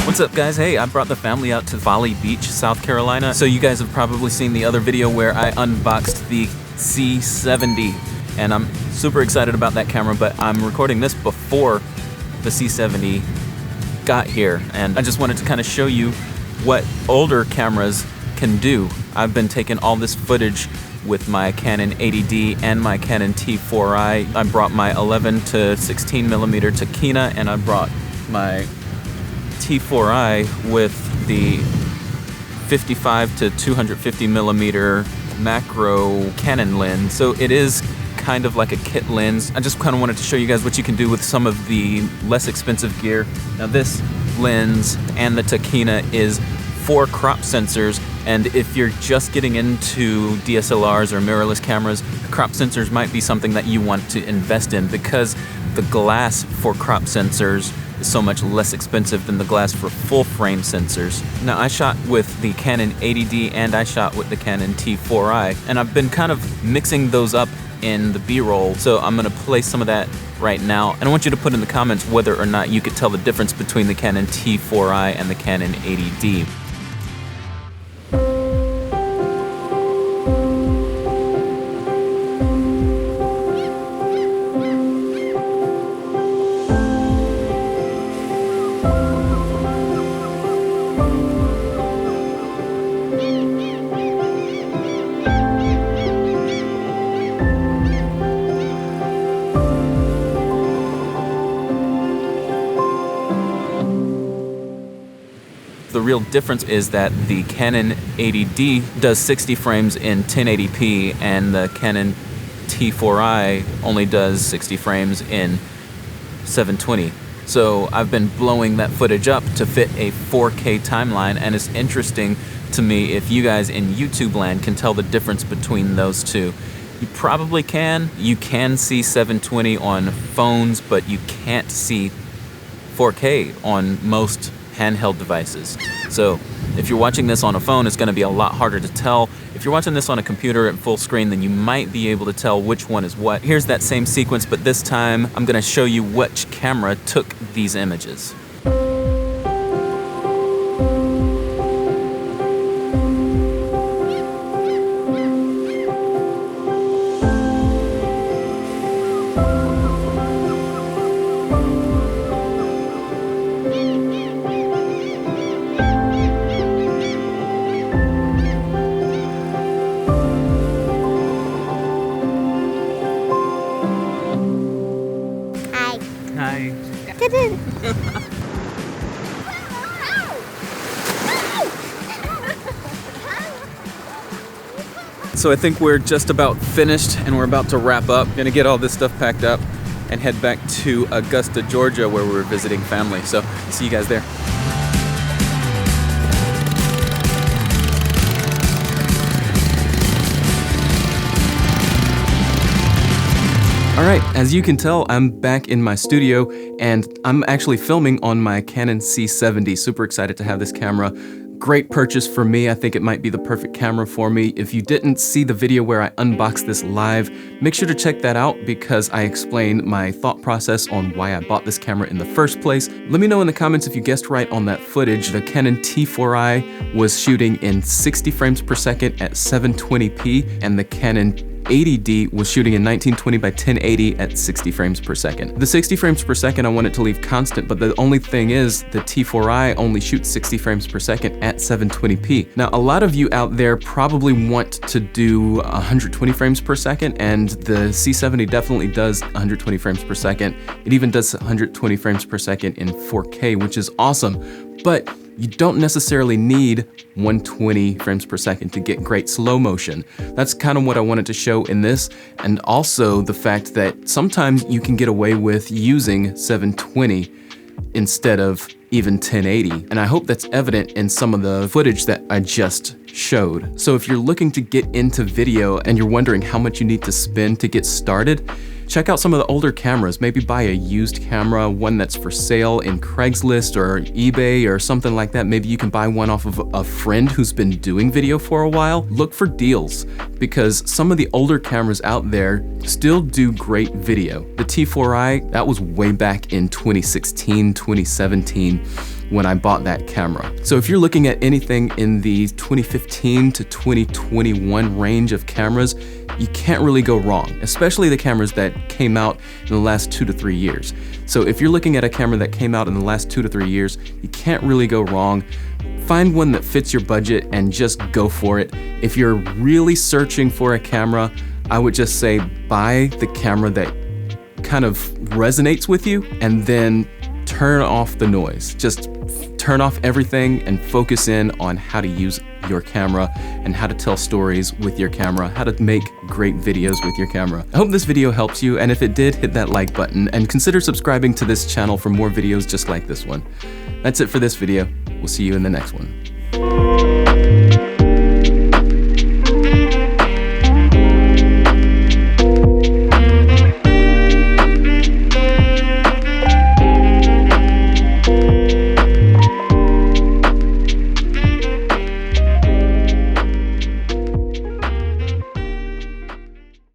What's up, guys? Hey, I brought the family out to Folly Beach, South Carolina. So you guys have probably seen the other video where I unboxed the C70, and I'm super excited about that camera, but I'm recording this before the C70 got here, and I just wanted to kind of show you what older cameras can do. I've been taking all this footage with my Canon 80D and my Canon T4i. I brought my 11 to 16 millimeter Takina, and I brought my T4i with the 55 to 250 millimeter macro Canon lens. So it is kind of like a kit lens. I just kind of wanted to show you guys what you can do with some of the less expensive gear. Now this lens and the Takina is 4 crop sensors, and if you're just getting into DSLRs or mirrorless cameras, crop sensors might be something that you want to invest in because the glass for crop sensors is so much less expensive than the glass for full frame sensors. Now I shot with the Canon 80D and I shot with the Canon T4i, and I've been kind of mixing those up in the B-roll, so I'm gonna play some of that right now, and I want you to put in the comments whether or not you could tell the difference between the Canon T4i and the Canon 80D. The real difference is that the Canon 80D does 60 frames in 1080p and the Canon T4i only does 60 frames in 720. So I've been blowing that footage up to fit a 4K timeline, and it's interesting to me if you guys in YouTube land can tell the difference between those two. You probably can. You can see 720 on phones, but you can't see 4K on most handheld devices. So if you're watching this on a phone, it's going to be a lot harder to tell. If you're watching this on a computer at full screen, then you might be able to tell which one is what. Here's that same sequence, but this time I'm going to show you which camera took these images. Hi. So I think we're just about finished and we're about to wrap up. Gonna get all this stuff packed up and head back to Augusta, Georgia, where we're visiting family. So see you guys there. Alright, as you can tell, I'm back in my studio and I'm actually filming on my Canon C70. Super excited to have this camera. Great purchase for me. I think it might be the perfect camera for me. If you didn't see the video where I unboxed this live, make sure to check that out because I explained my thought process on why I bought this camera in the first place. Let me know in the comments if you guessed right on that footage. The Canon T4i was shooting in 60 frames per second at 720p, and the Canon 80D was shooting in 1920 by 1080 at 60 frames per second. The 60 frames per second I wanted to leave constant, but the only thing is the T4i only shoots 60 frames per second at 720p. Now, a lot of you out there probably want to do 120 frames per second, and the C70 definitely does 120 frames per second. It even does 120 frames per second in 4K, which is awesome, but you don't necessarily need 120 frames per second to get great slow motion. That's kind of what I wanted to show in this, and also the fact that sometimes you can get away with using 720 instead of even 1080, and I hope that's evident in some of the footage that I just showed. So if you're looking to get into video and you're wondering how much you need to spend to get started, check out some of the older cameras. Maybe buy a used camera, one that's for sale in Craigslist or eBay or something like that. Maybe you can buy one off of a friend who's been doing video for a while. Look for deals because some of the older cameras out there still do great video. The T4i, that was way back in 2016, 2017. when I bought that camera. So if you're looking at anything in the 2015 to 2021 range of cameras, you can't really go wrong, especially the cameras that came out in the last 2 to 3 years. So if you're looking at a camera that came out in the last 2 to 3 years, you can't really go wrong. Find one that fits your budget and just go for it. If you're really searching for a camera, I would just say buy the camera that kind of resonates with you, and then turn off the noise. Just turn off everything and focus in on how to use your camera and how to tell stories with your camera, how to make great videos with your camera. I hope this video helps you, and if it did, hit that like button and consider subscribing to this channel for more videos just like this one. That's it for this video. We'll see you in the next one.